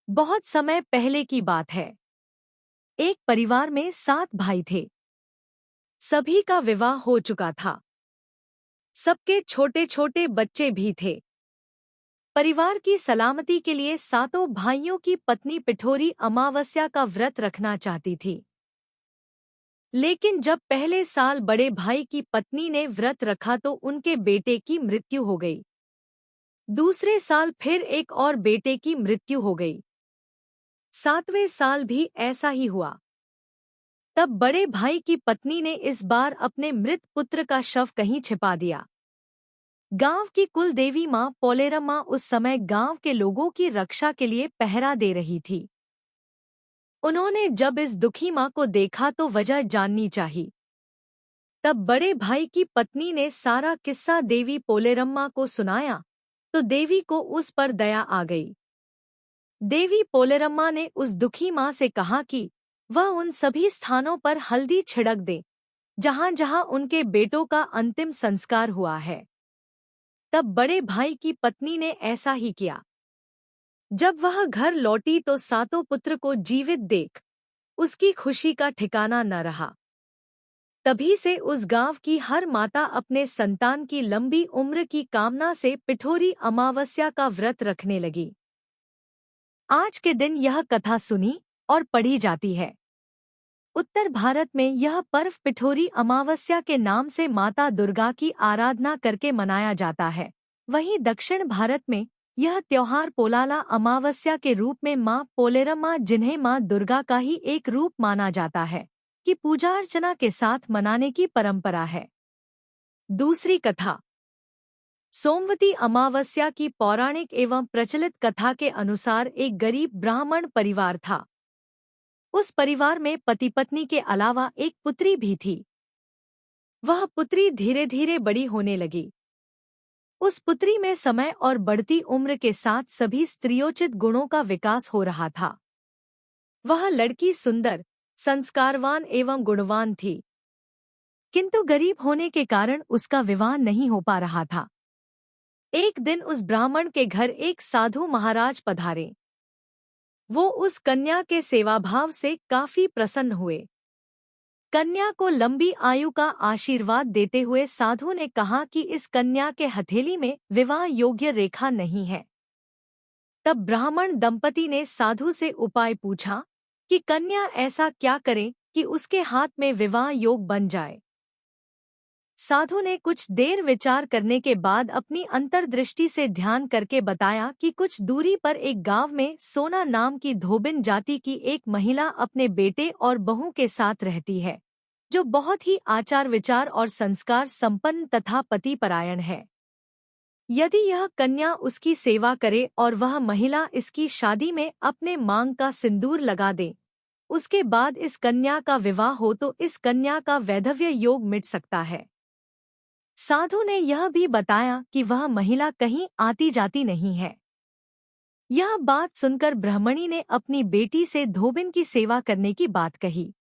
बहुत समय पहले की बात है। एक परिवार में 7 भाई थे। सभी का विवाह हो चुका था। सबके छोटे छोटे बच्चे भी थे। परिवार की सलामती के लिए सातों भाइयों की पत्नी पिठोरी अमावस्या का व्रत रखना चाहती थी। लेकिन जब पहले साल बड़े भाई की पत्नी ने व्रत रखा तो उनके बेटे की मृत्यु हो गई। दूसरे साल फिर एक और बेटे की मृत्यु हो गई। 7वें साल भी ऐसा ही हुआ। तब बड़े भाई की पत्नी ने इस बार अपने मृत पुत्र का शव कहीं छिपा दिया। गांव की कुल देवी मां पोलेरम्मा उस समय गांव के लोगों की रक्षा के लिए पहरा दे रही थी। उन्होंने जब इस दुखी मां को देखा तो वजह जाननी चाहिए। तब बड़े भाई की पत्नी ने सारा किस्सा देवी पोलेरम्मा को सुनाया तो देवी को उस पर दया आ गई। देवी पोलेरम्मा ने उस दुखी मां से कहा कि वह उन सभी स्थानों पर हल्दी छिड़क दे जहां जहां उनके बेटों का अंतिम संस्कार हुआ है। तब बड़े भाई की पत्नी ने ऐसा ही किया। जब वह घर लौटी तो सातों पुत्र को जीवित देख उसकी खुशी का ठिकाना न रहा। तभी से उस गांव की हर माता अपने संतान की लंबी उम्र की कामना से पिठोरी अमावस्या का व्रत रखने लगी। आज के दिन यह कथा सुनी और पढ़ी जाती है। उत्तर भारत में यह पर्व पिठोरी अमावस्या के नाम से माता दुर्गा की आराधना करके मनाया जाता है। वहीं दक्षिण भारत में यह त्योहार पोलाला अमावस्या के रूप में मां पोलेरम्मा, जिन्हें मां दुर्गा का ही एक रूप माना जाता है, की पूजा अर्चना के साथ मनाने की परंपरा है। दूसरी कथा। सोमवती अमावस्या की पौराणिक एवं प्रचलित कथा के अनुसार एक गरीब ब्राह्मण परिवार था। उस परिवार में पति पत्नी के अलावा एक पुत्री भी थी। वह पुत्री धीरे धीरे बड़ी होने लगी। उस पुत्री में समय और बढ़ती उम्र के साथ सभी स्त्रियोचित गुणों का विकास हो रहा था। वह लड़की सुंदर, संस्कारवान एवं गुणवान थी, किंतु गरीब होने के कारण उसका विवाह नहीं हो पा रहा था। एक दिन उस ब्राह्मण के घर एक साधु महाराज पधारे। वो उस कन्या के सेवाभाव से काफी प्रसन्न हुए। कन्या को लंबी आयु का आशीर्वाद देते हुए साधु ने कहा कि इस कन्या के हथेली में विवाह योग्य रेखा नहीं है। तब ब्राह्मण दंपति ने साधु से उपाय पूछा कि कन्या ऐसा क्या करे कि उसके हाथ में विवाह योग बन जाए। साधु ने कुछ देर विचार करने के बाद अपनी अंतर्दृष्टि से ध्यान करके बताया कि कुछ दूरी पर एक गांव में सोना नाम की धोबिन जाति की एक महिला अपने बेटे और बहू के साथ रहती है, जो बहुत ही आचार विचार और संस्कार संपन्न तथा पतिपरायण है। यदि यह कन्या उसकी सेवा करे और वह महिला इसकी शादी में अपने मांग का सिंदूर लगा दे, उसके बाद इस कन्या का विवाह हो तो इस कन्या का वैधव्य योग मिट सकता है। साधु ने यह भी बताया कि वह महिला कहीं आती जाती नहीं है। यह बात सुनकर ब्राह्मणी ने अपनी बेटी से धोबिन की सेवा करने की बात कही।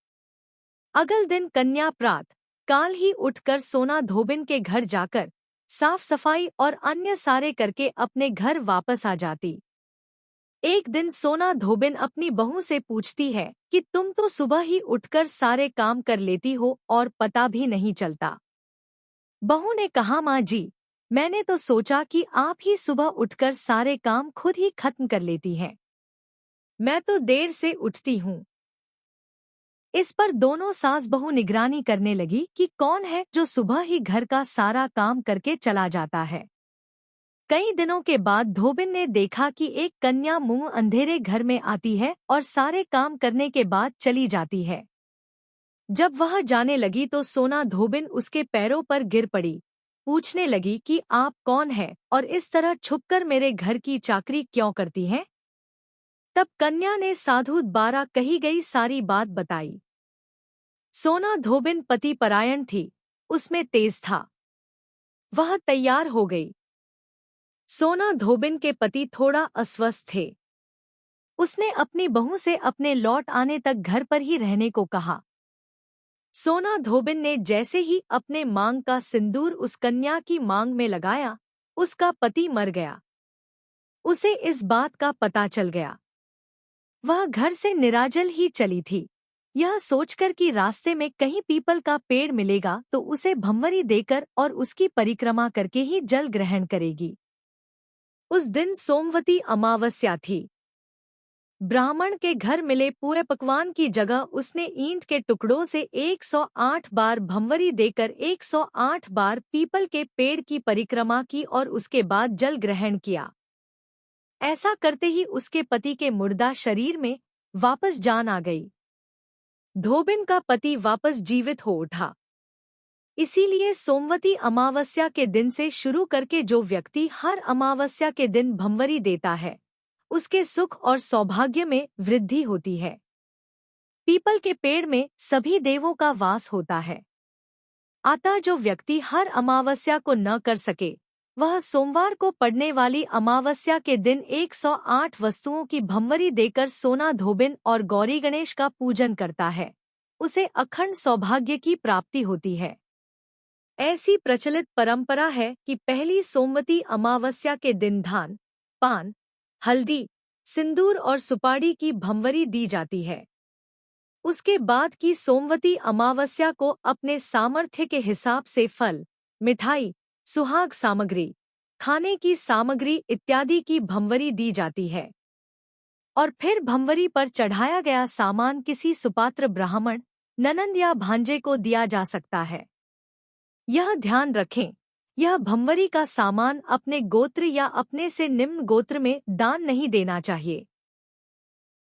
अगले दिन कन्या प्रात काल ही उठकर सोना धोबिन के घर जाकर साफ सफाई और अन्य सारे करके अपने घर वापस आ जाती। एक दिन सोना धोबिन अपनी बहू से पूछती है कि तुम तो सुबह ही उठकर सारे काम कर लेती हो और पता भी नहीं चलता। बहू ने कहा, माँ जी, मैंने तो सोचा कि आप ही सुबह उठकर सारे काम खुद ही खत्म कर लेती हैं। मैं तो देर से उठती हूँ। इस पर दोनों सास बहू निगरानी करने लगी कि कौन है जो सुबह ही घर का सारा काम करके चला जाता है। कई दिनों के बाद धोबिन ने देखा कि एक कन्या मुंह अंधेरे घर में आती है और सारे काम करने के बाद चली जाती है। जब वह जाने लगी तो सोना धोबिन उसके पैरों पर गिर पड़ी। पूछने लगी कि आप कौन है और इस तरह छुपकर मेरे घर की चाकरी क्यों करती हैं? तब कन्या ने साधु द्वारा कही गई सारी बात बताई। सोना धोबिन पति परायण थी, उसमें तेज था। वह तैयार हो गई। सोना धोबिन के पति थोड़ा अस्वस्थ थे। उसने अपनी बहू से अपने लौट आने तक घर पर ही रहने को कहा। सोना धोबिन ने जैसे ही अपने मांग का सिंदूर उस कन्या की मांग में लगाया, उसका पति मर गया। उसे इस बात का पता चल गया। वह घर से निराजल ही चली थी, यह सोचकर कि रास्ते में कहीं पीपल का पेड़ मिलेगा तो उसे भंवरी देकर और उसकी परिक्रमा करके ही जल ग्रहण करेगी। उस दिन सोमवती अमावस्या थी। ब्राह्मण के घर मिले पूरे पकवान की जगह उसने ईंट के टुकड़ों से 108 बार भंवरी देकर 108 बार पीपल के पेड़ की परिक्रमा की और उसके बाद जल ग्रहण किया। ऐसा करते ही उसके पति के मुर्दा शरीर में वापस जान आ गई। धोबिन का पति वापस जीवित हो उठा। इसीलिए सोमवती अमावस्या के दिन से शुरू करके जो व्यक्ति हर अमावस्या के दिन भंवरी देता है, उसके सुख और सौभाग्य में वृद्धि होती है। पीपल के पेड़ में सभी देवों का वास होता है। अतः जो व्यक्ति हर अमावस्या को न कर सके, वह सोमवार को पड़ने वाली अमावस्या के दिन 108 वस्तुओं की भंवरी देकर सोना धोबिन और गौरी गणेश का पूजन करता है, उसे अखंड सौभाग्य की प्राप्ति होती है। ऐसी प्रचलित परंपरा है कि पहली सोमवती अमावस्या के दिन धान, पान, हल्दी, सिंदूर और सुपारी की भंवरी दी जाती है। उसके बाद की सोमवती अमावस्या को अपने सामर्थ्य के हिसाब से फल, मिठाई, सुहाग सामग्री, खाने की सामग्री इत्यादि की भंवरी दी जाती है और फिर भंवरी पर चढ़ाया गया सामान किसी सुपात्र ब्राह्मण, ननंद या भांजे को दिया जा सकता है। यह ध्यान रखें, यह भंवरी का सामान अपने गोत्र या अपने से निम्न गोत्र में दान नहीं देना चाहिए।